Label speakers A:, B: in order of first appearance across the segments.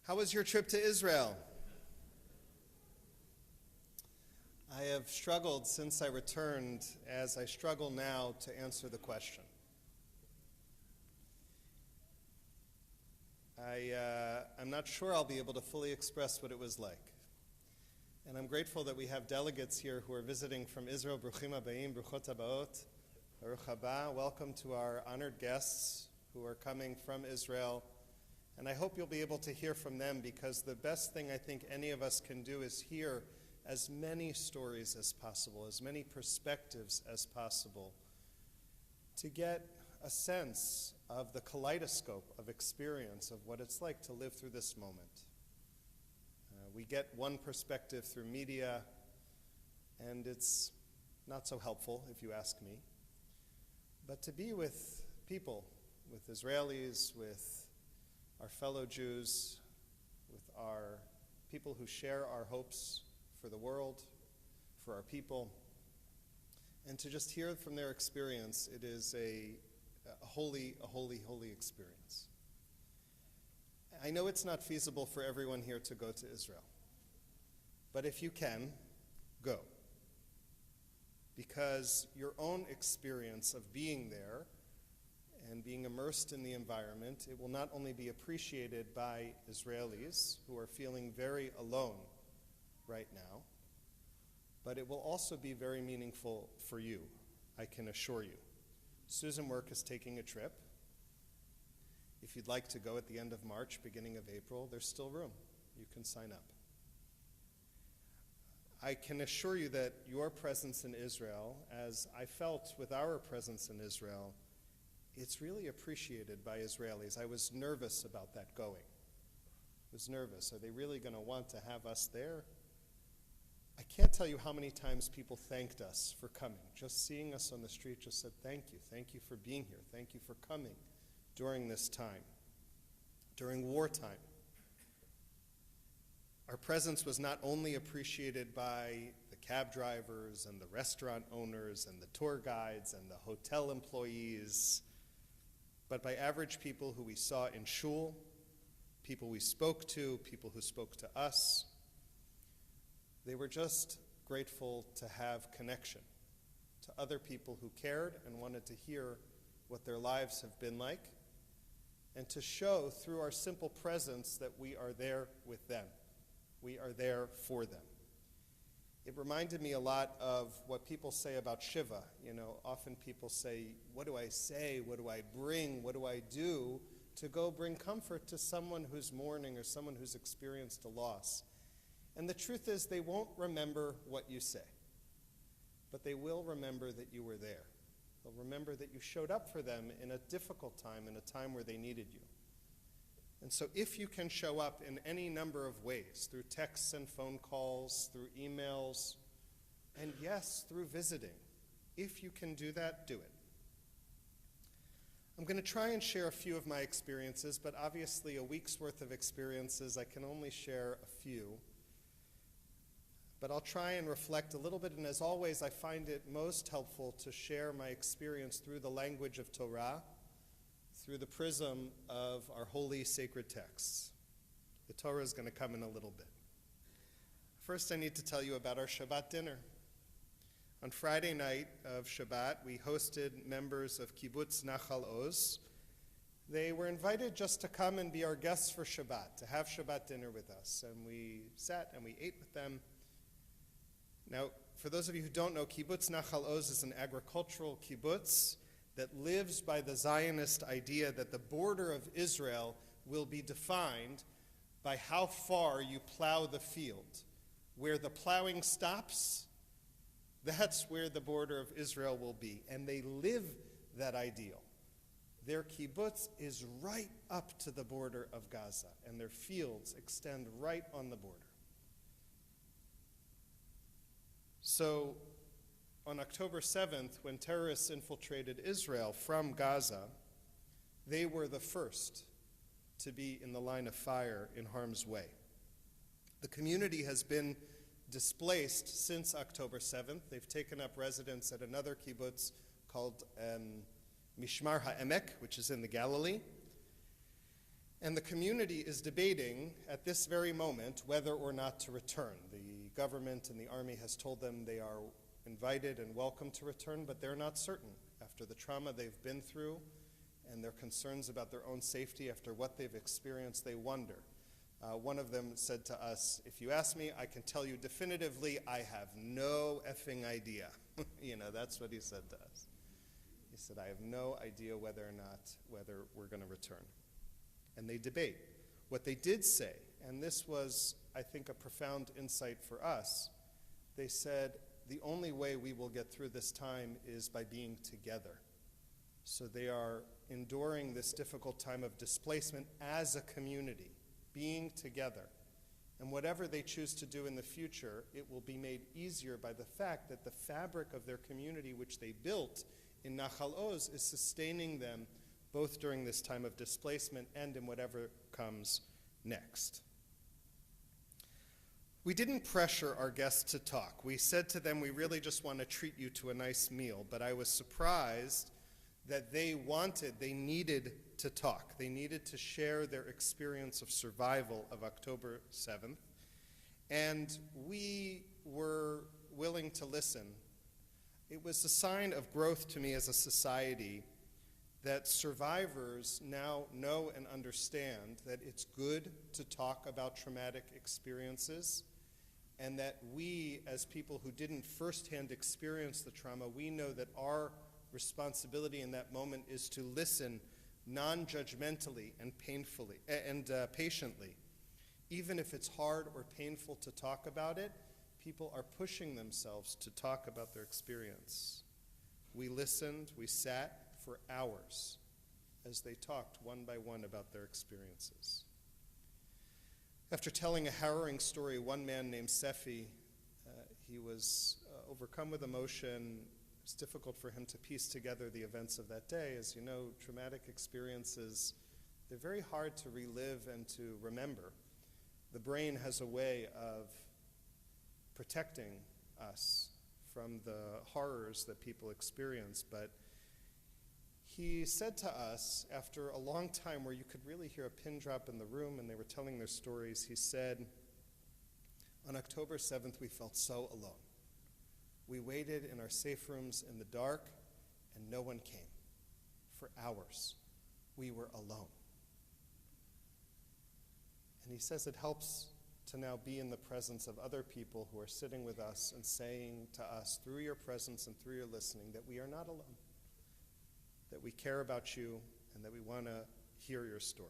A: How was your trip to Israel? I have struggled since I returned, as I struggle now to answer the question. I'm not sure I'll be able to fully express what it was like. And I'm grateful that we have delegates here who are visiting from Israel. Bruchim habayim, bruchot habaot, baruch haba. Welcome to our honored guests who are coming from Israel. And I hope you'll be able to hear from them, because the best thing I think any of us can do is hear as many stories as possible, as many perspectives as possible, to get a sense of the kaleidoscope of experience of what it's like to live through this moment. We get one perspective through media, and it's not so helpful, if you ask me. But to be with people, with Israelis, with our fellow Jews, with our people who share our hopes for the world, for our people, and to just hear from their experience, it is a holy experience. I know it's not feasible for everyone here to go to Israel, but if you can, go. Because your own experience of being there and being immersed in the environment, it will not only be appreciated by Israelis who are feeling very alone right now, but it will also be very meaningful for you, I can assure you. Susan Work is taking a trip. If you'd like to go at the end of March, beginning of April, there's still room. You can sign up. I can assure you that your presence in Israel, as I felt with our presence in Israel, it's really appreciated by Israelis. I was nervous about that going. I was nervous. Are they really going to want to have us there? I can't tell you how many times people thanked us for coming. Just seeing us on the street just said, thank you for being here, thank you for coming during this time, during wartime. Our presence was not only appreciated by the cab drivers and the restaurant owners and the tour guides and the hotel employees, but by average people who we saw in shul, people we spoke to, people who spoke to us. They were just grateful to have connection to other people who cared and wanted to hear what their lives have been like, and to show through our simple presence that we are there with them. We are there for them. It reminded me a lot of what people say about Shiva. You know, often people say, what do I say? What do I bring? What do I do to go bring comfort to someone who's mourning or someone who's experienced a loss? And the truth is, they won't remember what you say, but they will remember that you were there. They'll remember that you showed up for them in a difficult time, in a time where they needed you. And so if you can show up in any number of ways, through texts and phone calls, through emails, and yes, through visiting, if you can do that, do it. I'm going to try and share a few of my experiences, but obviously a week's worth of experiences, I can only share a few. But I'll try and reflect a little bit, and as always, I find it most helpful to share my experience through the language of Torah, through the prism of our holy sacred texts. The Torah is going to come in a little bit. First, I need to tell you about our Shabbat dinner. On Friday night of Shabbat, we hosted members of Kibbutz Nachal Oz. They were invited just to come and be our guests for Shabbat, to have Shabbat dinner with us. And we sat and we ate with them. Now, for those of you who don't know, Kibbutz Nachal Oz is an agricultural kibbutz that lives by the Zionist idea that the border of Israel will be defined by how far you plow the field. Where the plowing stops, that's where the border of Israel will be. And they live that ideal. Their kibbutz is right up to the border of Gaza, and their fields extend right on the border. So, on October 7th, when terrorists infiltrated Israel from Gaza, they were the first to be in the line of fire in harm's way. The community has been displaced since October 7th. They've taken up residence at another kibbutz called Mishmar HaEmek, which is in the Galilee. And the community is debating at this very moment whether or not to return. The government and the army has told them they are invited and welcome to return, but they're not certain. After the trauma they've been through and their concerns about their own safety, after what they've experienced, they wonder. One of them said to us, "If you ask me, I can tell you definitively, I have no effing idea." That's what he said to us. He said, "I have no idea whether we're going to return." And they debate. What they did say, and this was, I think, a profound insight for us, they said, the only way we will get through this time is by being together. So they are enduring this difficult time of displacement as a community, being together. And whatever they choose to do in the future, it will be made easier by the fact that the fabric of their community, which they built in Nachal Oz, is sustaining them both during this time of displacement and in whatever comes next. We didn't pressure our guests to talk. We said to them, we really just want to treat you to a nice meal, but I was surprised that they needed to talk. They needed to share their experience of survival of October 7th, and we were willing to listen. It was a sign of growth to me as a society that survivors now know and understand that it's good to talk about traumatic experiences, and that we, as people who didn't firsthand experience the trauma, we know that our responsibility in that moment is to listen non-judgmentally and patiently. Even if it's hard or painful to talk about it, people are pushing themselves to talk about their experience. We listened, we sat for hours as they talked one by one about their experiences. After telling a harrowing story, one man named Sefi, he was overcome with emotion. It's difficult for him to piece together the events of that day. As you know, traumatic experiences, they're very hard to relive and to remember. The brain has a way of protecting us from the horrors that people experience, but he said to us, after a long time where you could really hear a pin drop in the room and they were telling their stories, he said, on October 7th, we felt so alone. We waited in our safe rooms in the dark, and no one came. For hours, we were alone. And he says it helps to now be in the presence of other people who are sitting with us and saying to us, through your presence and through your listening, that we are not alone, that we care about you, and that we want to hear your story.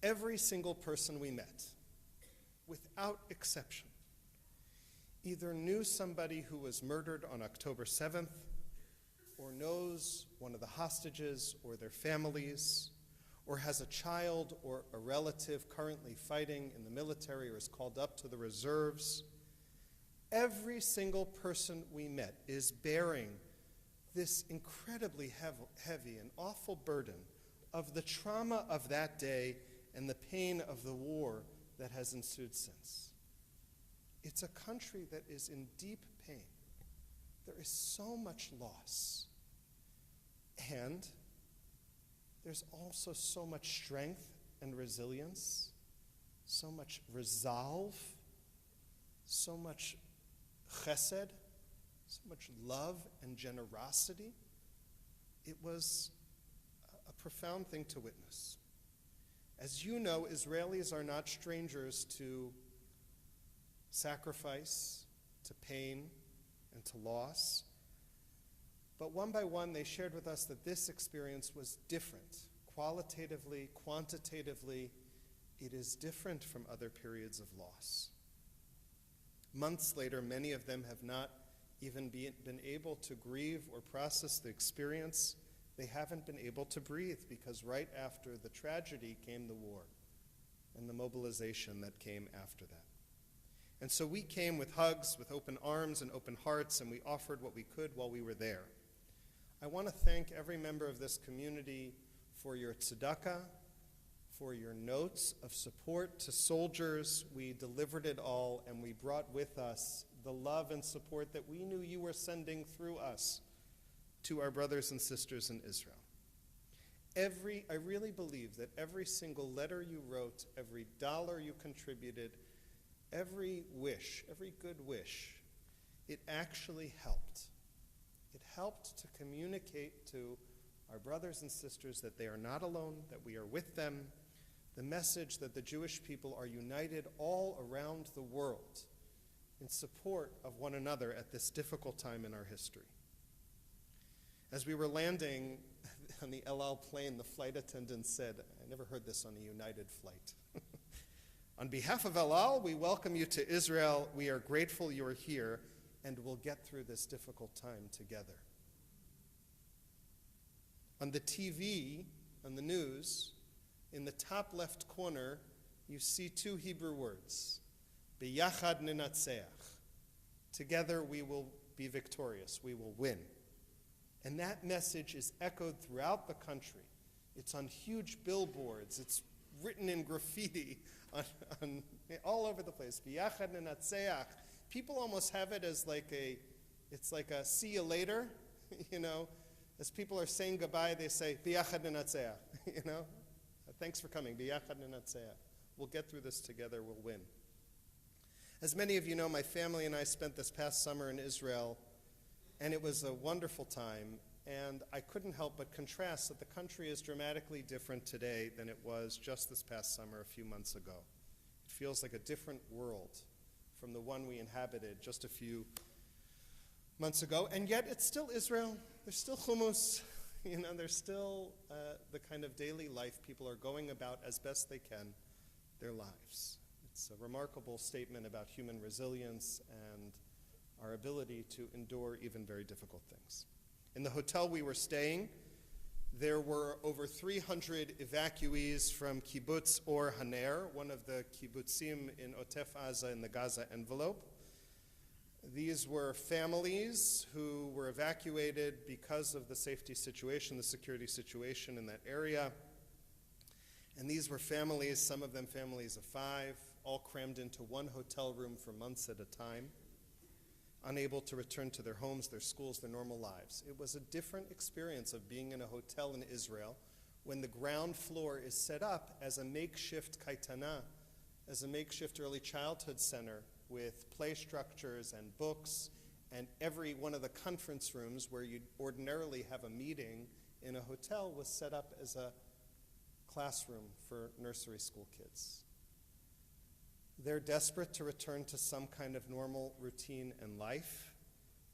A: Every single person we met, without exception, either knew somebody who was murdered on October 7th, or knows one of the hostages or their families, or has a child or a relative currently fighting in the military or is called up to the reserves. Every single person we met is bearing this incredibly heavy and awful burden of the trauma of that day and the pain of the war that has ensued since. It's a country that is in deep pain. There is so much loss. And there's also so much strength and resilience, so much resolve, so much chesed, so much love and generosity. It was a profound thing to witness. As you know, Israelis are not strangers to sacrifice, to pain, and to loss. But one by one, they shared with us that this experience was different. Qualitatively, quantitatively, it is different from other periods of loss. Months later, many of them have not even been able to grieve or process the experience. They haven't been able to breathe because right after the tragedy came the war and the mobilization that came after that. And so we came with hugs, with open arms and open hearts, and we offered what we could while we were there. I want to thank every member of this community for your tzedakah, for your notes of support to soldiers. We delivered it all, and we brought with us the love and support that we knew you were sending through us to our brothers and sisters in Israel. I really believe that every single letter you wrote, every dollar you contributed, every wish, every good wish, it actually helped. It helped to communicate to our brothers and sisters that they are not alone, that we are with them, the message that the Jewish people are united all around the world in support of one another at this difficult time in our history. As we were landing on the El Al plane, the flight attendant said, I never heard this on a United flight, on behalf of El Al, we welcome you to Israel. We are grateful you are here, and we'll get through this difficult time together. On the TV, on the news, in the top left corner, you see two Hebrew words, B'yachad ninatzeach. Together we will be victorious, we will win. And that message is echoed throughout the country. It's on huge billboards, it's written in graffiti on all over the place. B'yachad ninatzeach. People almost have it as it's like a see you later, you know. As people are saying goodbye, they say, B'yachad ninatzeach, you know. Thanks for coming, B'yachad ninatzeach. We'll get through this together, we'll win. As many of you know, my family and I spent this past summer in Israel, and it was a wonderful time, and I couldn't help but contrast that the country is dramatically different today than it was just this past summer a few months ago. It feels like a different world from the one we inhabited just a few months ago, and yet it's still Israel. There's still hummus, you know, there's still the kind of daily life people are going about as best they can their lives. It's a remarkable statement about human resilience and our ability to endure even very difficult things. In the hotel we were staying, there were over 300 evacuees from Kibbutz Or Haner, one of the kibbutzim in Otef Aza in the Gaza envelope. These were families who were evacuated because of the safety situation, the security situation in that area. And these were families, some of them families of 5, all crammed into one hotel room for months at a time, unable to return to their homes, their schools, their normal lives. It was a different experience of being in a hotel in Israel when the ground floor is set up as a makeshift kaitana, as a makeshift early childhood center with play structures and books, and every one of the conference rooms where you'd ordinarily have a meeting in a hotel was set up as a classroom for nursery school kids. They're desperate to return to some kind of normal routine and life,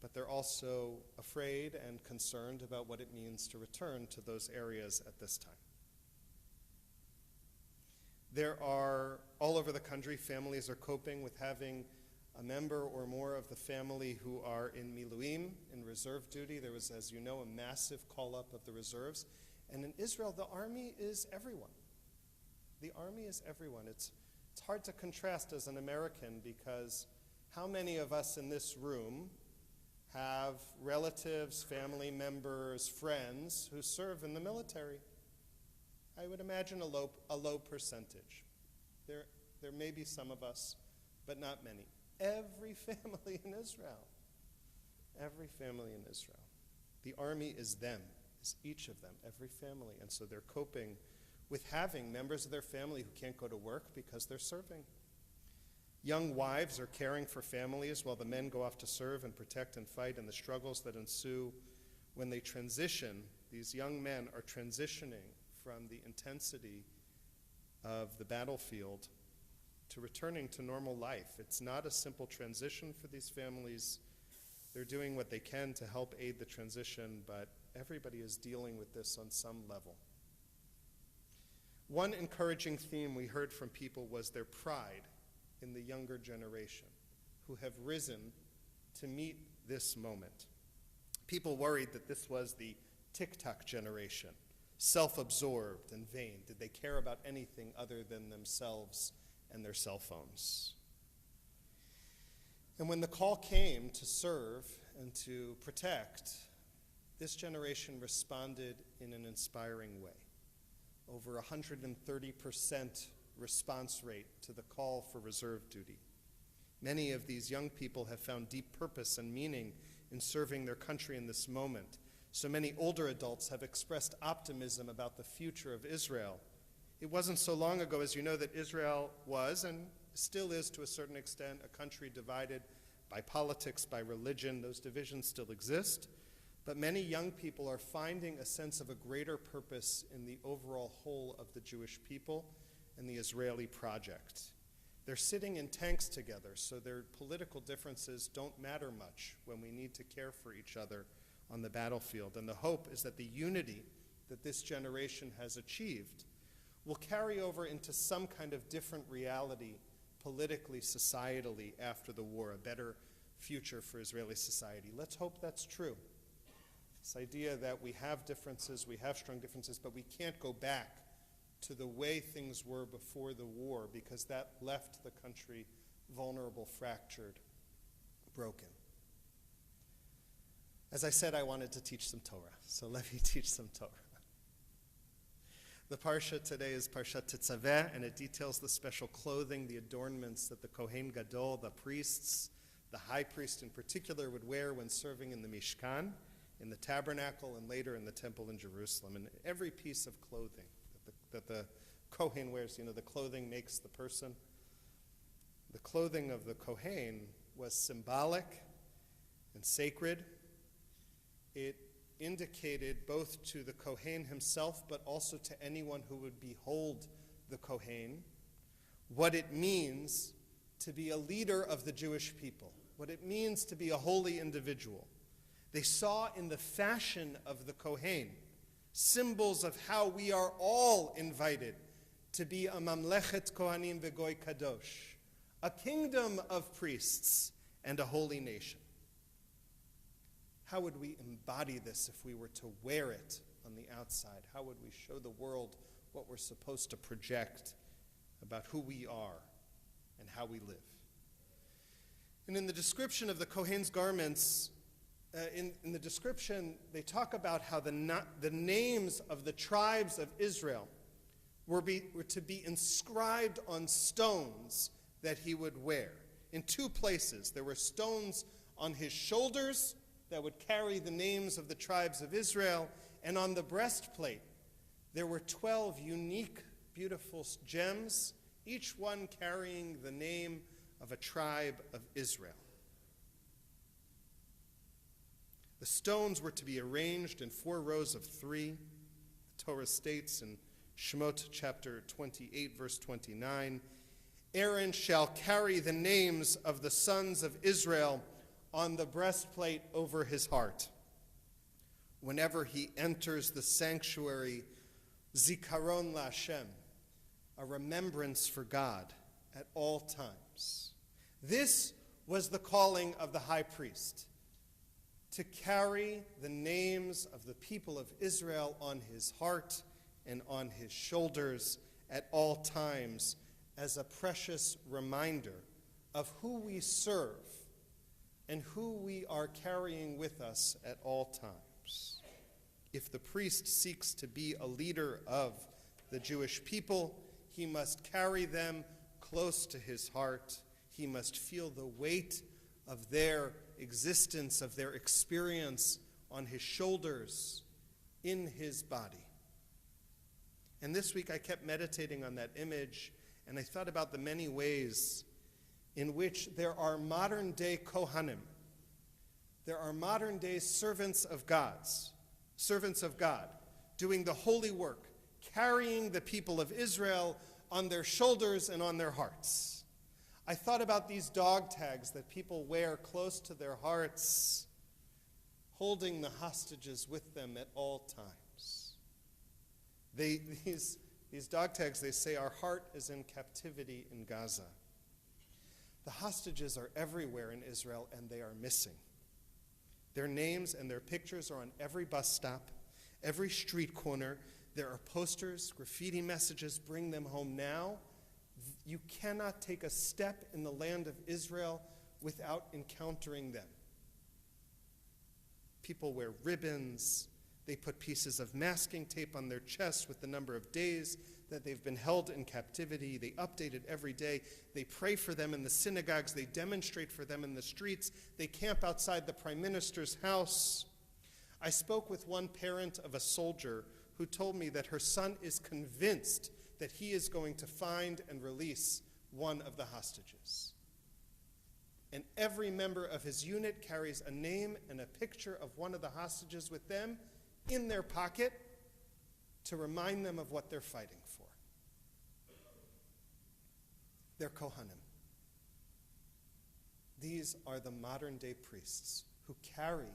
A: but they're also afraid and concerned about what it means to return to those areas at this time. There are, all over the country, families are coping with having a member or more of the family who are in miluim, in reserve duty. There was, as you know, a massive call-up of the reserves. And in Israel, the army is everyone. The army is everyone. It's hard to contrast as an American because how many of us in this room have relatives, family members, friends who serve in the military? I would imagine a low percentage. There may be some of us, but not many. Every family in Israel. Every family in Israel. The army is them, is each of them, every family. And so they're coping with having members of their family who can't go to work because they're serving. Young wives are caring for families while the men go off to serve and protect and fight, and the struggles that ensue when they transition. These young men are transitioning from the intensity of the battlefield to returning to normal life. It's not a simple transition for these families. They're doing what they can to help aid the transition, but everybody is dealing with this on some level. One encouraging theme we heard from people was their pride in the younger generation who have risen to meet this moment. People worried that this was the TikTok generation, self-absorbed and vain. Did they care about anything other than themselves and their cell phones? And when the call came to serve and to protect, this generation responded in an inspiring way. Over 130% response rate to the call for reserve duty. Many of these young people have found deep purpose and meaning in serving their country in this moment. So many older adults have expressed optimism about the future of Israel. It wasn't so long ago, as you know, that Israel was, and still is to a certain extent, a country divided by politics, by religion. Those divisions still exist. But many young people are finding a sense of a greater purpose in the overall whole of the Jewish people and the Israeli project. They're sitting in tanks together, so their political differences don't matter much when we need to care for each other on the battlefield. And the hope is that the unity that this generation has achieved will carry over into some kind of different reality, politically, societally, after the war, a better future for Israeli society. Let's hope that's true. This idea that we have differences, we have strong differences, but we can't go back to the way things were before the war, because that left the country vulnerable, fractured, broken. As I said, I wanted to teach some Torah, so let me teach some Torah. The Parsha today is Parshat Tetzaveh, and it details the special clothing, the adornments that the Kohen Gadol, the priests, the high priest in particular, would wear when serving in the Mishkan, in the tabernacle, and later in the temple in Jerusalem. And every piece of clothing that the Kohen wears, the clothing makes the person. The clothing of the Kohen was symbolic and sacred. It indicated both to the Kohen himself, but also to anyone who would behold the Kohen, what it means to be a leader of the Jewish people, what it means to be a holy individual. They saw in the fashion of the Kohen symbols of how we are all invited to be a mamlechet kohanim v'goy kadosh, a kingdom of priests and a holy nation. How would we embody this if we were to wear it on the outside? How would we show the world what we're supposed to project about who we are and how we live? And in the description of the Kohen's garments, in the description, they talk about how the names of the tribes of Israel were to be inscribed on stones that he would wear. In two places, there were stones on his shoulders that would carry the names of the tribes of Israel, and on the breastplate, there were 12 unique, beautiful gems, each one carrying the name of a tribe of Israel. The stones were to be arranged in 4 rows of 3. The Torah states in Shemot chapter 28, verse 29, Aaron shall carry the names of the sons of Israel on the breastplate over his heart. Whenever he enters the sanctuary, zikaron laHashem, a remembrance for God at all times. This was the calling of the high priest, to carry the names of the people of Israel on his heart and on his shoulders at all times as a precious reminder of who we serve and who we are carrying with us at all times. If the priest seeks to be a leader of the Jewish people, he must carry them close to his heart. He must feel the weight of their existence, of their experience on his shoulders, in his body. And this week I kept meditating on that image, and I thought about the many ways in which there are modern-day Kohanim. There are modern-day servants of God, doing the holy work, carrying the people of Israel on their shoulders and on their hearts. I thought about these dog tags that people wear close to their hearts, holding the hostages with them at all times. These dog tags, they say, our heart is in captivity in Gaza. The hostages are everywhere in Israel, and they are missing. Their names and their pictures are on every bus stop, every street corner. There are posters, graffiti messages, bring them home now. You cannot take a step in the land of Israel without encountering them. People wear ribbons. They put pieces of masking tape on their chests with the number of days that they've been held in captivity. They update it every day. They pray for them in the synagogues. They demonstrate for them in the streets. They camp outside the prime minister's house. I spoke with one parent of a soldier who told me that her son is convinced that he is going to find and release one of the hostages. And every member of his unit carries a name and a picture of one of the hostages with them in their pocket to remind them of what they're fighting for. They're Kohanim. These are the modern-day priests who carry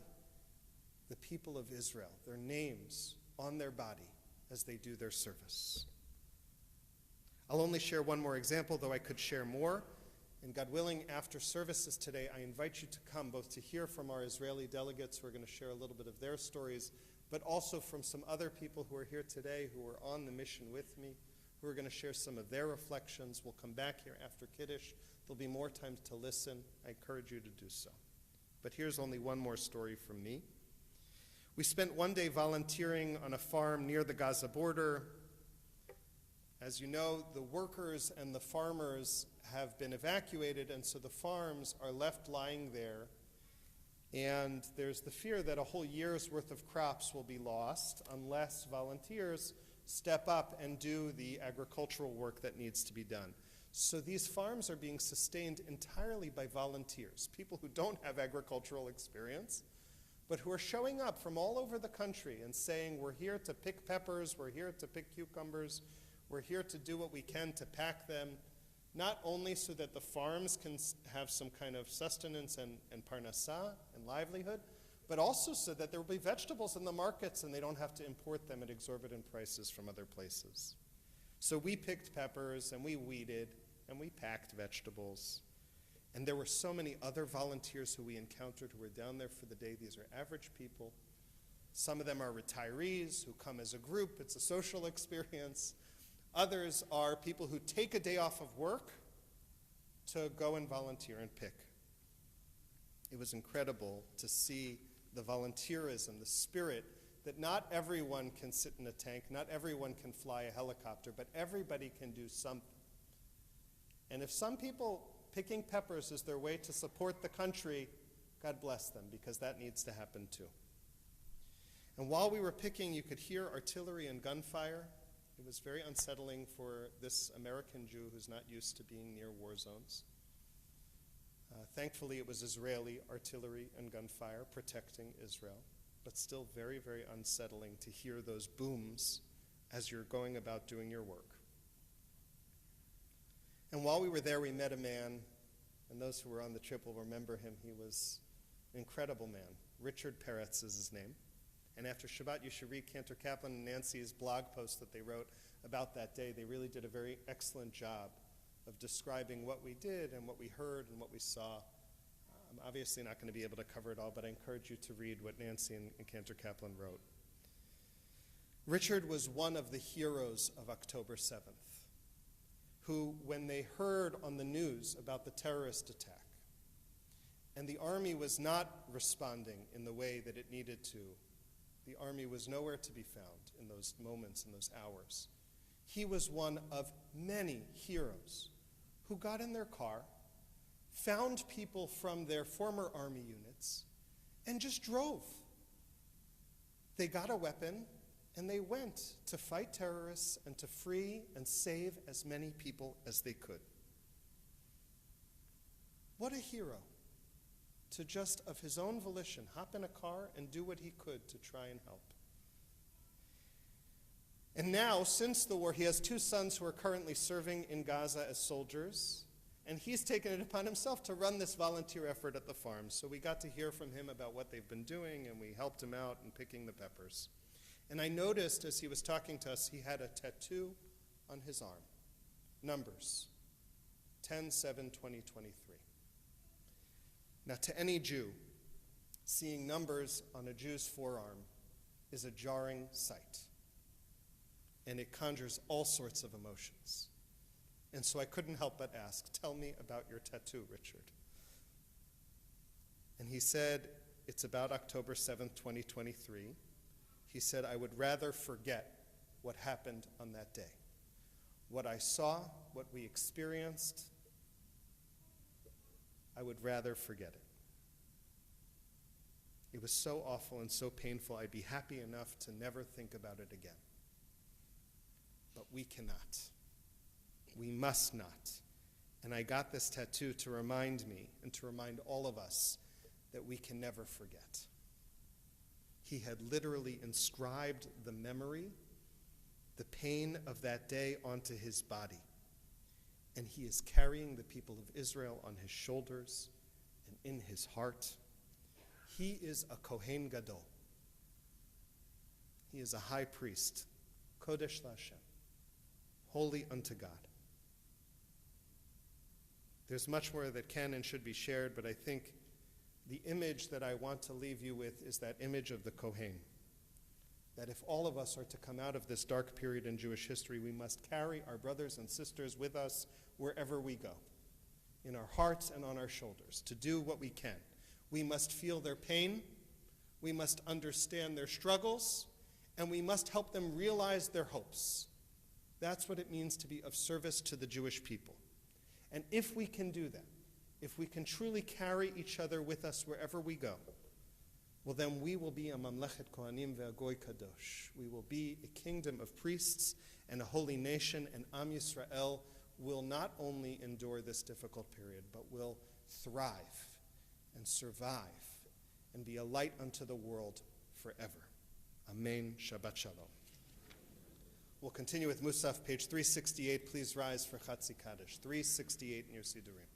A: the people of Israel, their names on their body as they do their service. I'll only share one more example, though I could share more. And God willing, after services today, I invite you to come both to hear from our Israeli delegates who are going to share a little bit of their stories, but also from some other people who are here today who are on the mission with me, who are going to share some of their reflections. We'll come back here after Kiddush. There'll be more time to listen. I encourage you to do so. But here's only one more story from me. We spent one day volunteering on a farm near the Gaza border. As you know, the workers and the farmers have been evacuated, and so the farms are left lying there. And there's the fear that a whole year's worth of crops will be lost unless volunteers step up and do the agricultural work that needs to be done. So these farms are being sustained entirely by volunteers, people who don't have agricultural experience, but who are showing up from all over the country and saying, we're here to pick peppers, we're here to pick cucumbers, we're here to do what we can to pack them, not only so that the farms can have some kind of sustenance and parnassah and livelihood, but also so that there will be vegetables in the markets and they don't have to import them at exorbitant prices from other places. So we picked peppers and we weeded and we packed vegetables. And there were so many other volunteers who we encountered who were down there for the day. These are average people. Some of them are retirees who come as a group. It's a social experience. Others are people who take a day off of work to go and volunteer and pick. It was incredible to see the volunteerism, the spirit that not everyone can sit in a tank, not everyone can fly a helicopter, but everybody can do something. And if some people picking peppers is their way to support the country, God bless them, because that needs to happen too. And while we were picking, you could hear artillery and gunfire. It was very unsettling for this American Jew who's not used to being near war zones. Thankfully, it was Israeli artillery and gunfire protecting Israel, but still very, very unsettling to hear those booms as you're going about doing your work. And while we were there, we met a man, and those who were on the trip will remember him. He was an incredible man. Richard Peretz is his name. And after Shabbat, you should read Cantor Kaplan and Nancy's blog post that they wrote about that day. They really did a very excellent job of describing what we did and what we heard and what we saw. I'm obviously not going to be able to cover it all, but I encourage you to read what Nancy and Cantor Kaplan wrote. Richard was one of the heroes of October 7th, who, when they heard on the news about the terrorist attack, and the army was not responding in the way that it needed to, the army was nowhere to be found in those moments, in those hours. He was one of many heroes who got in their car, found people from their former army units, and just drove. They got a weapon, and they went to fight terrorists and to free and save as many people as they could. What a hero, to just of his own volition hop in a car and do what he could to try and help. And now, since the war, he has two sons who are currently serving in Gaza as soldiers, and he's taken it upon himself to run this volunteer effort at the farm. So we got to hear from him about what they've been doing, and we helped him out in picking the peppers. And I noticed as he was talking to us, he had a tattoo on his arm. Numbers, 10/7/2023. Now, to any Jew, seeing numbers on a Jew's forearm is a jarring sight, and it conjures all sorts of emotions. And so I couldn't help but ask, tell me about your tattoo, Richard. And he said, it's about October 7th, 2023. He said, I would rather forget what happened on that day. What I saw, what we experienced, I would rather forget it. It was so awful and so painful, I'd be happy enough to never think about it again. But we cannot. We must not. And I got this tattoo to remind me and to remind all of us that we can never forget. He had literally inscribed the memory, the pain of that day onto his body. And he is carrying the people of Israel on his shoulders and in his heart. He is a Kohen Gadol. He is a high priest, Kodesh LaHashem, holy unto God. There's much more that can and should be shared, but I think the image that I want to leave you with is that image of the Kohen. That if all of us are to come out of this dark period in Jewish history, we must carry our brothers and sisters with us wherever we go, in our hearts and on our shoulders, to do what we can. We must feel their pain, we must understand their struggles, and we must help them realize their hopes. That's what it means to be of service to the Jewish people. And if we can do that, if we can truly carry each other with us wherever we go, well then we will be a Mamlechet Kohanim ve'Agoy Kadosh. We will be a kingdom of priests and a holy nation, and Am Yisrael will not only endure this difficult period, but will thrive and survive and be a light unto the world forever. Amen. Shabbat Shalom. We'll continue with Musaf, page 368. Please rise for Chatzi Kaddish. 368 in your Sidurim.